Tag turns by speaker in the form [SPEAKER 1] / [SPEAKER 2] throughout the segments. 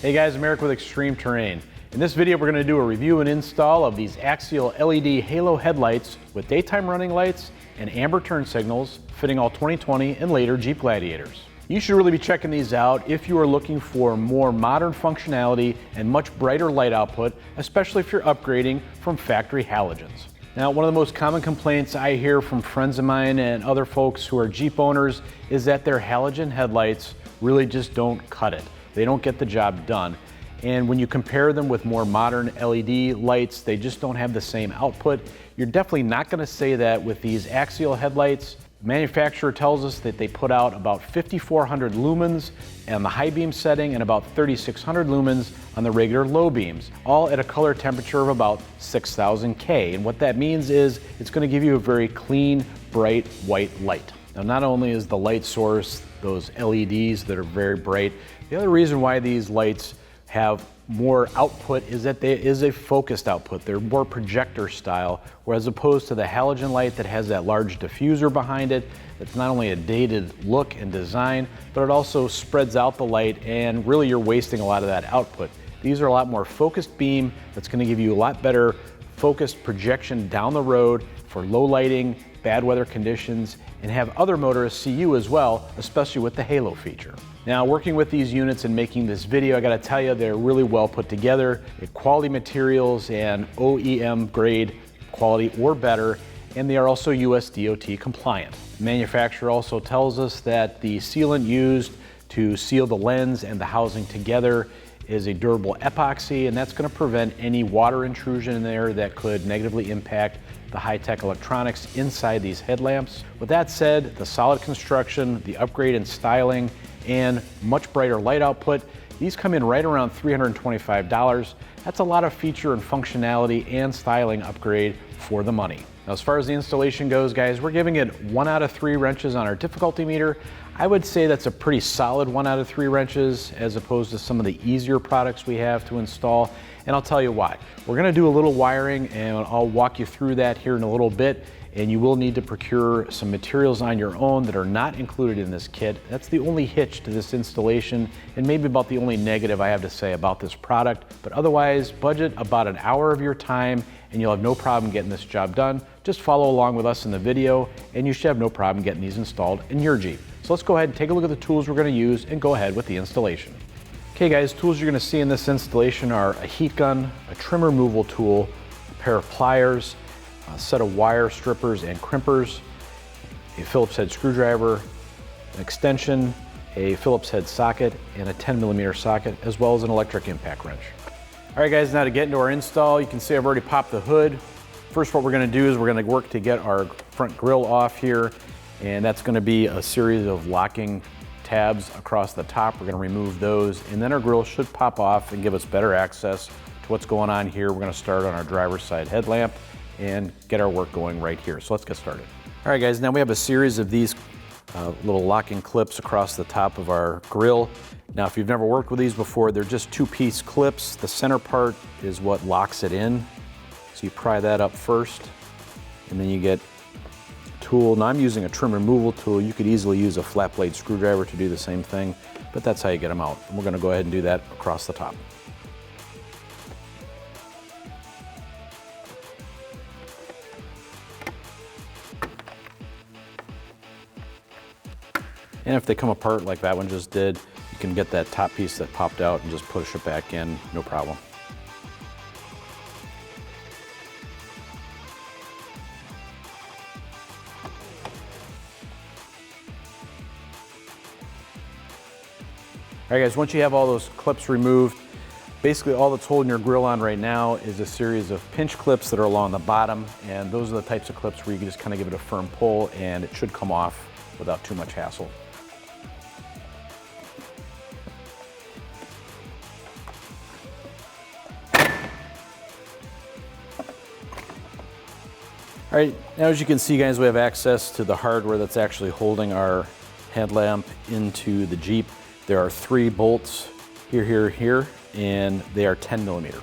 [SPEAKER 1] Hey guys, I'm Eric with Extreme Terrain. In this video, we're going to do a review and install of these Axial LED halo headlights with daytime running lights and amber turn signals fitting all 2020 and later Jeep Gladiators. You should really be checking these out if you are looking for more modern functionality and much brighter light output, especially if you're upgrading from factory halogens. Now, one of the most common complaints I hear from friends of mine and other folks who are Jeep owners is that their halogen headlights really just don't cut it. They don't get the job done. And when you compare them with more modern LED lights, they just don't have the same output. You're definitely not going to say that with these Axial headlights. The manufacturer tells us that they put out about 5,400 lumens on the high beam setting and about 3,600 lumens on the regular low beams, all at a color temperature of about 6,000 K. And what that means is it's going to give you a very clean, bright white light. Now, not only is the light source those LEDs that are very bright, the other reason why these lights have more output is that there is a focused output. They're more projector style, whereas opposed to the halogen light that has that large diffuser behind it. It's not only a dated look and design, but it also spreads out the light, and really you're wasting a lot of that output. These are a lot more focused beam that's going to give you a lot better focused projection down the road for low lighting, bad weather conditions, and have other motorists see you as well, especially with the halo feature. Now, working with these units and making this video, I gotta tell you, they're really well put together. Quality materials and OEM grade quality or better, and they are also US DOT compliant. The manufacturer also tells us that the sealant used to seal the lens and the housing together is a durable epoxy, and that's going to prevent any water intrusion in there that could negatively impact the high-tech electronics inside these headlamps. With that said, the solid construction, the upgrade in styling, and much brighter light output, these come in right around $325. That's a lot of feature and functionality and styling upgrade for the money. Now, as far as the installation goes, guys, we're giving it 1 out of 3 wrenches on our difficulty meter. I would say that's a pretty solid 1 out of 3 wrenches as opposed to some of the easier products we have to install. And I'll tell you why. We're gonna do a little wiring, and I'll walk you through that here in a little bit. And you will need to procure some materials on your own that are not included in this kit. That's the only hitch to this installation, and maybe about the only negative I have to say about this product. But otherwise, budget about an hour of your time and you'll have no problem getting this job done. Just follow along with us in the video and you should have no problem getting these installed in your Jeep. So let's go ahead and take a look at the tools we're going to use and go ahead with the installation. Okay guys, tools you're going to see in this installation are a heat gun, a trim removal tool, a pair of pliers, a set of wire strippers and crimpers, a Phillips head screwdriver, an extension, a Phillips head socket, and a 10mm socket, as well as an electric impact wrench. All right guys, now to get into our install, you can see I've already popped the hood. First, what we're gonna do is we're gonna work to get our front grille off here, and that's gonna be a series of locking tabs across the top. We're gonna remove those, and then our grille should pop off and give us better access to what's going on here. We're gonna start on our driver's side headlamp and get our work going right here. So let's get started. All right guys, now we have a series of these little locking clips across the top of our grille. Now, if you've never worked with these before, they're just 2-piece clips. The center part is what locks it in. So you pry that up first, and then you get a tool. Now I'm using a trim removal tool. You could easily use a flat blade screwdriver to do the same thing, but that's how you get them out. And we're gonna go ahead and do that across the top. And if they come apart like that one just did, you can get that top piece that popped out and just push it back in, no problem. All right guys, once you have all those clips removed, basically all that's holding your grille on right now is a series of pinch clips that are along the bottom, and those are the types of clips where you can just kind of give it a firm pull and it should come off without too much hassle. All right, now as you can see guys, we have access to the hardware that's actually holding our headlamp into the Jeep. There are 3 bolts here, here, here, and they are 10mm.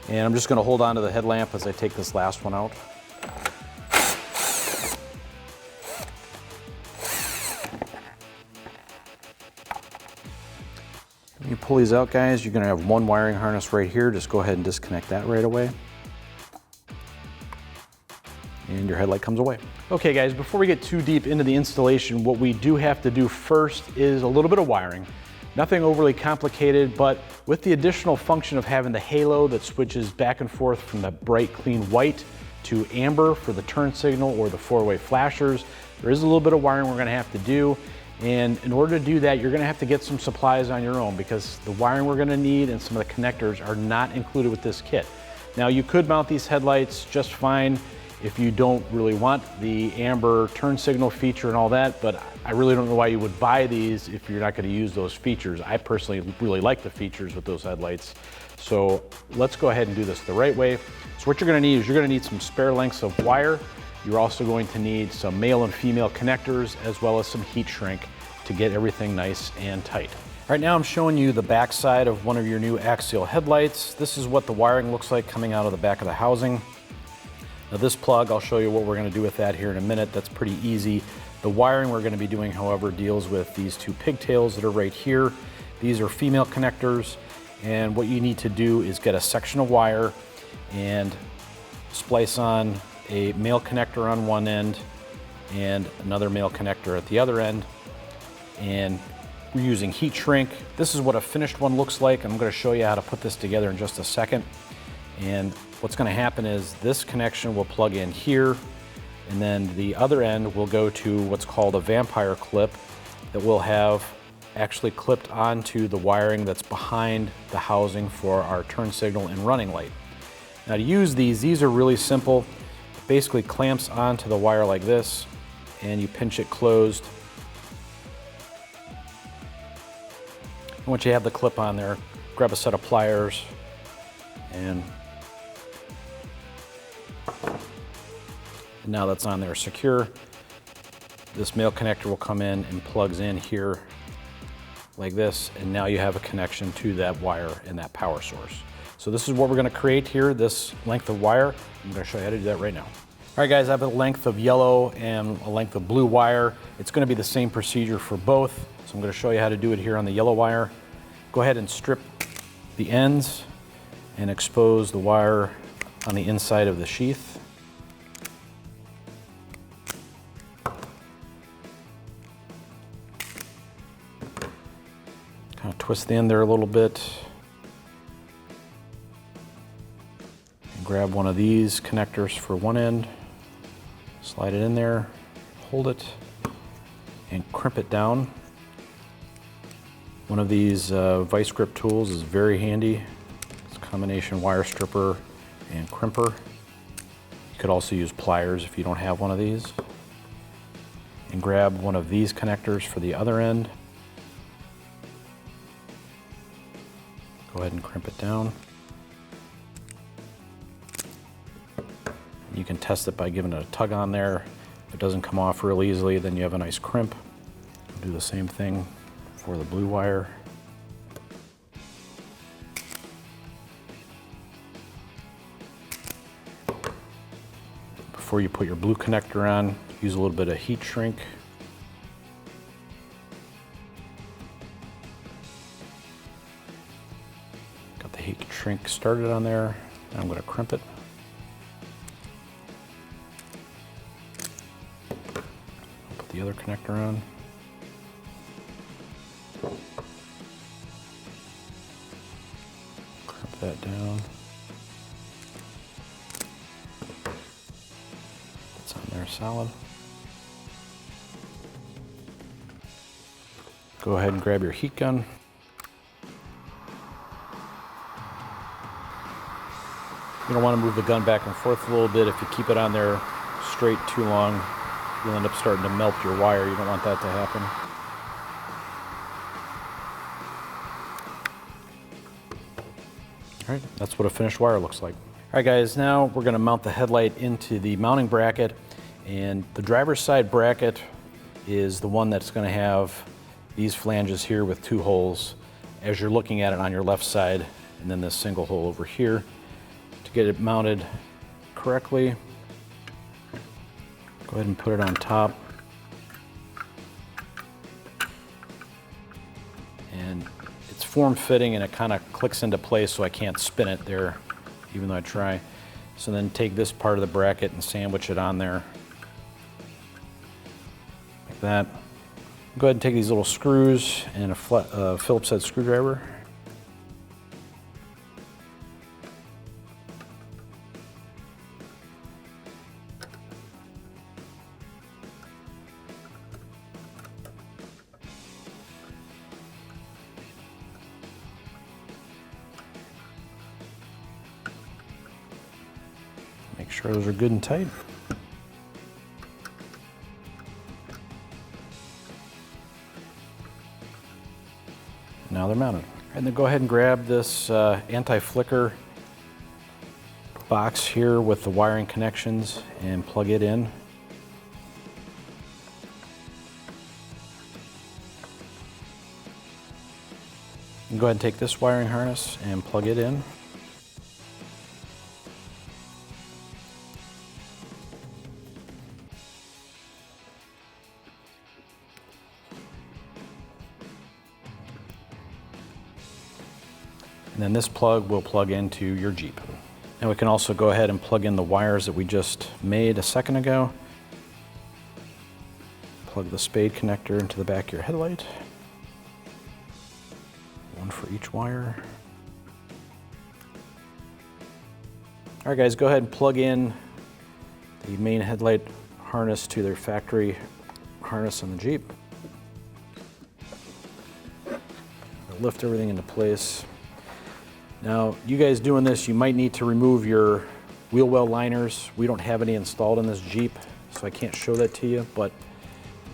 [SPEAKER 1] And I'm just going to hold on to the headlamp as I take this last one out. When you pull these out, guys, you're going to have one wiring harness right here. Just go ahead and disconnect that right away. And your headlight comes away. Okay guys, before we get too deep into the installation, what we do have to do first is a little bit of wiring. Nothing overly complicated, but with the additional function of having the halo that switches back and forth from the bright clean white to amber for the turn signal or the four-way flashers, there is a little bit of wiring we're gonna have to do. And in order to do that, you're gonna have to get some supplies on your own, because the wiring we're gonna need and some of the connectors are not included with this kit. Now you could mount these headlights just fine if you don't really want the amber turn signal feature and all that, but I really don't know why you would buy these if you're not going to use those features. I personally really like the features with those headlights. So let's go ahead and do this the right way. So what you're going to need is you're going to need some spare lengths of wire. You're also going to need some male and female connectors, as well as some heat shrink to get everything nice and tight. Right now I'm showing you the back side of one of your new Axial headlights. This is what the wiring looks like coming out of the back of the housing. Now this plug, I'll show you what we're going to do with that here in a minute. That's pretty easy. The wiring we're going to be doing, however, deals with these two pigtails that are right here. These are female connectors, and what you need to do is get a section of wire and splice on a male connector on one end and another male connector at the other end. And we're using heat shrink. This is what a finished one looks like. I'm going to show you how to put this together in just a second. And what's going to happen is this connection will plug in here, and then the other end will go to what's called a vampire clip that will have actually clipped onto the wiring that's behind the housing for our turn signal and running light. Now to use these are really simple. It basically clamps onto the wire like this, and you pinch it closed. And once you have the clip on there, grab a set of pliers and now that's on there secure. This male connector will come in and plugs in here like this, and now you have a connection to that wire and that power source. So this is what we're going to create here, this length of wire. I'm going to show you how to do that right now. All right guys, I have a length of yellow and a length of blue wire. It's going to be the same procedure for both, so I'm going to show you how to do it here on the yellow wire. Go ahead and strip the ends and expose the wire on the inside of the sheath. Kind of twist the end there a little bit. And grab one of these connectors for one end, slide it in there, hold it, and crimp it down. One of these vice grip tools is very handy. It's a combination wire stripper and crimper. You could also use pliers if you don't have one of these. And grab one of these connectors for the other end. Go ahead and crimp it down. You can test it by giving it a tug on there. If it doesn't come off real easily, then you have a nice crimp. Do the same thing for the blue wire. Before you put your blue connector on, use a little bit of heat shrink. Got the heat shrink started on there. Now I'm going to crimp it. I'll put the other connector on. Crimp that down. It's on there solid. Go ahead and grab your heat gun. You don't want to move the gun back and forth a little bit. If you keep it on there straight too long, you'll end up starting to melt your wire. You don't want that to happen. All right, that's what a finished wire looks like. All right guys, now we're going to mount the headlight into the mounting bracket, and the driver's side bracket is the one that's going to have these flanges here with two holes as you're looking at it on your left side, and then this single hole over here. get it mounted correctly, go ahead and put it on top. And it's form-fitting and it kind of clicks into place, so I can't spin it there, even though I try. So then take this part of the bracket and sandwich it on there, like that. Go ahead and take these little screws and a Phillips head screwdriver. Make sure those are good and tight. Now they're mounted. And then go ahead and grab this anti-flicker box here with the wiring connections and plug it in. And go ahead and take this wiring harness and plug it in. And then this plug will plug into your Jeep. And we can also go ahead and plug in the wires that we just made a second ago. Plug the spade connector into the back of your headlight. One for each wire. All right guys, go ahead and plug in the main headlight harness to their factory harness on the Jeep. Lift everything into place. Now, you guys doing this, you might need to remove your wheel well liners. We don't have any installed in this Jeep, so I can't show that to you, but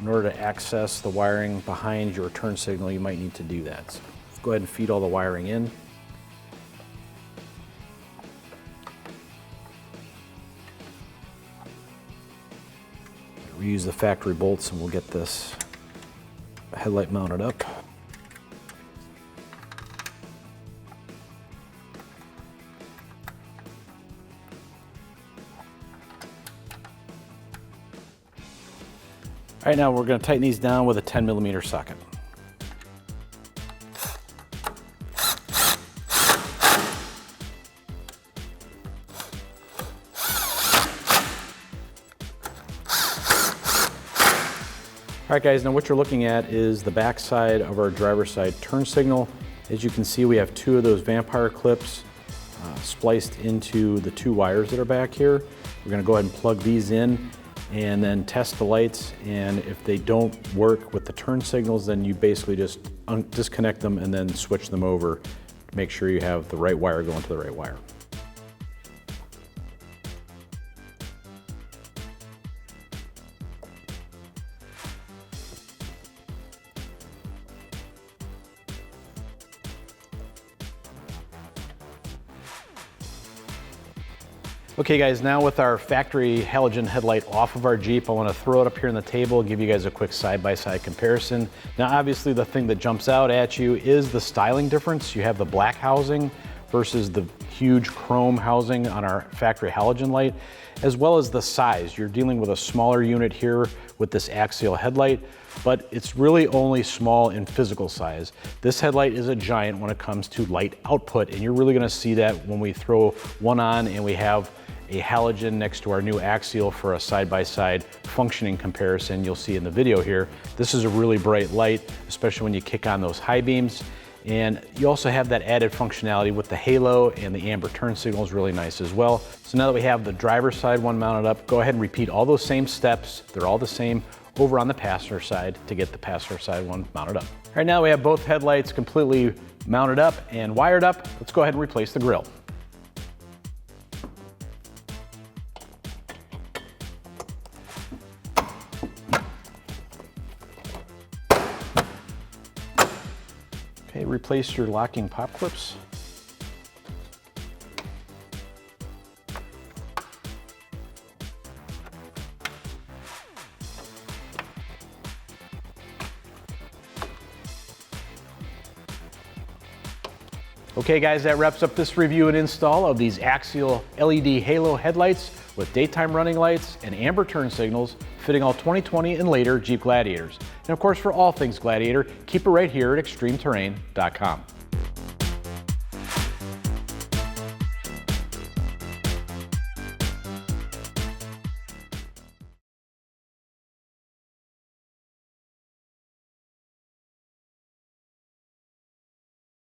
[SPEAKER 1] in order to access the wiring behind your turn signal, you might need to do that. So go ahead and feed all the wiring in. Reuse the factory bolts and we'll get this headlight mounted up. All right, now we're going to tighten these down with a 10mm socket. All right guys, now what you're looking at is the back side of our driver's side turn signal. As you can see, we have two of those Vampire clips spliced into the two wires that are back here. We're going to go ahead and plug these in and then test the lights, and if they don't work with the turn signals, then you basically just disconnect them and then switch them over to make sure you have the right wire going to the right wire. Okay guys, now with our factory halogen headlight off of our Jeep, I want to throw it up here on the table, give you guys a quick side-by-side comparison. Now obviously the thing that jumps out at you is the styling difference. You have the black housing versus the huge chrome housing on our factory halogen light, as well as the size. You're dealing with a smaller unit here with this axial headlight, but it's really only small in physical size. This headlight is a giant when it comes to light output, and you're really gonna see that when we throw one on and we have a halogen next to our new axial for a side-by-side functioning comparison. You'll see in the video here, this is a really bright light, especially when you kick on those high beams. And you also have that added functionality with the halo, and the amber turn signal is really nice as well. So now that we have the driver's side one mounted up, go ahead and repeat all those same steps. They're all the same over on the passenger side to get the passenger side one mounted up. All right, now we have both headlights completely mounted up and wired up. Let's go ahead and replace the grille. Okay, replace your locking pop clips. Okay guys, that wraps up this review and install of these Axial LED halo headlights with daytime running lights and amber turn signals fitting all 2020 and later Jeep Gladiators. And of course, for all things Gladiator, keep it right here at ExtremeTerrain.com.